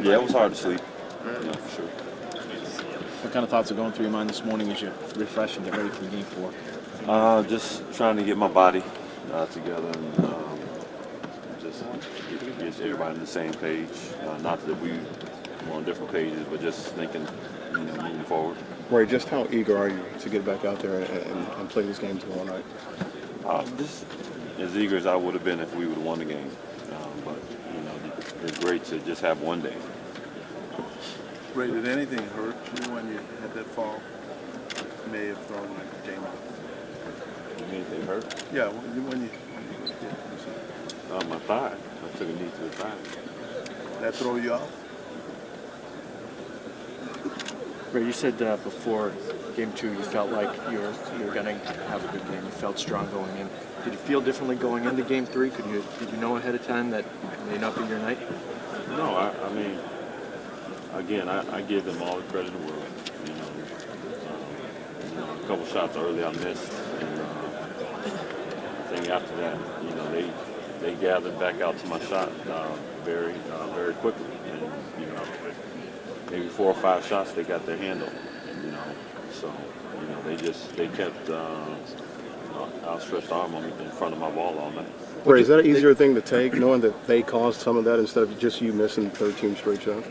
Yeah, it was hard to sleep. Yeah, for sure. What kind of thoughts are going through your mind this morning as you refresh and get ready for Game 4? Just trying to get my body together and just get everybody on the same page. Not that we were on different pages, but just thinking, moving forward. Ray, just how eager are you to get back out there and play this game tomorrow night? Just as eager as I would have been if we would have won the game. But it's great to just have one day. Ray, did anything hurt you when you had that fall? May have thrown the game out. Did anything hurt? Yeah, when you My thigh. I took a knee to the thigh. that throw you off? Ray, you said before Game 2 you felt like you were going to have a good game. You felt strong going in. Did you feel differently going into Game 3? Did you know ahead of time that it may not be your night? No, I mean, again, I give them all the credit in the world. A couple shots early I missed, and I think after that, they gathered back out to my shot very quickly, and maybe 4 or 5 shots they got their handle, so they kept outstretched arm on me in front of my ball all night. Ray, is that an easier thing to take, knowing that they caused some of that instead of just you missing 13 straight shots?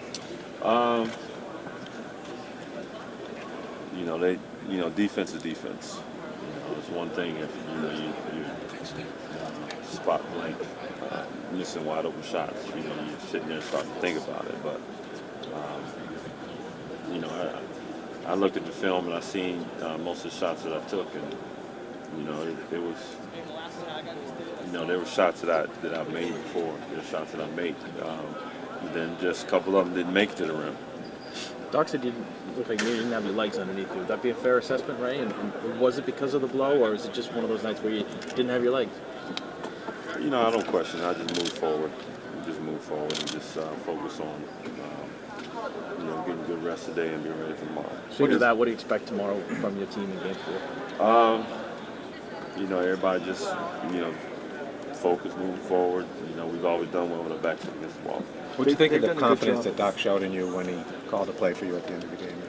Defense is defense. It's one thing if you spot blank missing wide open shots. You're sitting there starting to think about it. But I looked at the film and I seen most of the shots that I took, and it was there were shots that I made before. There were shots that I made. Then just a couple of them didn't make it to the rim. Doc said you didn't look like you didn't have your legs underneath you. Would that be a fair assessment, Ray? And was it because of the blow, or is it just one of those nights where you didn't have your legs? I don't question it. I just move forward. And just focus on getting a good rest today and being ready for tomorrow. Speaking of that, what do you expect tomorrow from your team in Game 4? Everybody just focus, moving forward. We've always done well with our backs against the wall. What do you think of the confidence that Doc showed in you when he called a play for you at the end of the game?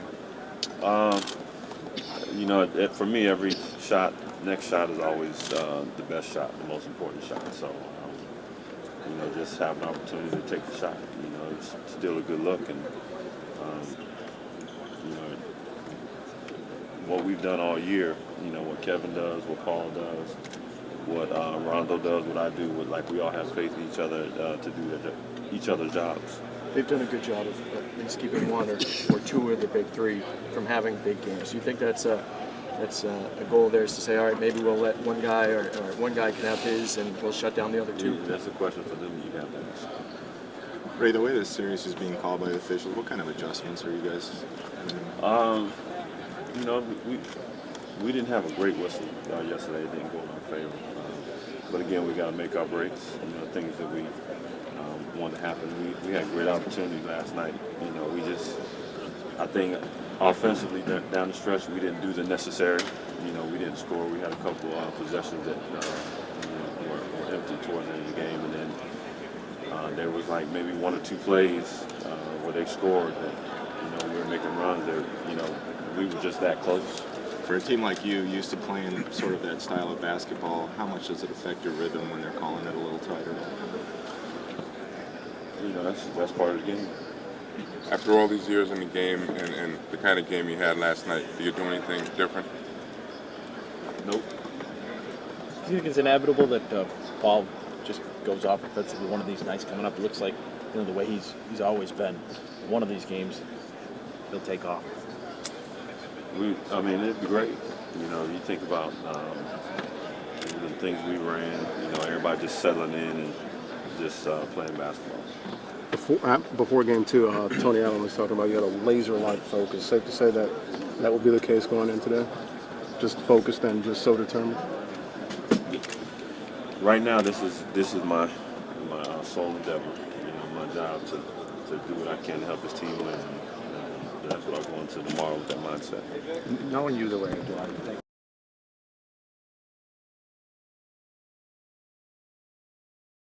For me, every next shot is always the best shot, the most important shot. So, just have an opportunity to take the shot. It's still a good look, and what we've done all year. What Kevin does, what Paul does, what Rondo does, what I do. We all have faith in each other to do each other's jobs. They've done a good job of at least keeping one or two of the big three from having big games. Do you think that's a goal of theirs to say, all right, maybe we'll let one guy or one guy can have his and we'll shut down the other two? That's a question for them. You have to ask. Ray, the way this series is being called by the officials, what kind of adjustments are you guys doing? We didn't have a great whistle yesterday. It didn't go in our favor. But again, we got to make our breaks. Things that we want to happen. We had great opportunities last night. I think offensively down the stretch, we didn't do the necessary. We didn't score. We had a couple of possessions that were empty towards the end of the game, and then there was maybe 1 or 2 plays where they scored that we were making runs that we were just that close. For a team like you, used to playing sort of that style of basketball, how much does it affect your rhythm when they're calling it a little tighter? That's part of the game. After all these years in the game and the kind of game you had last night, do you do anything different? Nope. Do you think it's inevitable that Paul just goes off offensively one of these nights coming up? It looks like the way he's always been. One of these games, he'll take off. It'd be great. You think about the things we ran. Everybody just settling in and just playing basketball. Before Game 2, Tony Allen was talking about you had a laser-like focus. Safe to say that will be the case going in today? Just focused and just so determined? Right now, this is my sole endeavor. My job to do what I can to help this team win. That's what I'll go into tomorrow with that mindset. Knowing you the way I do, I think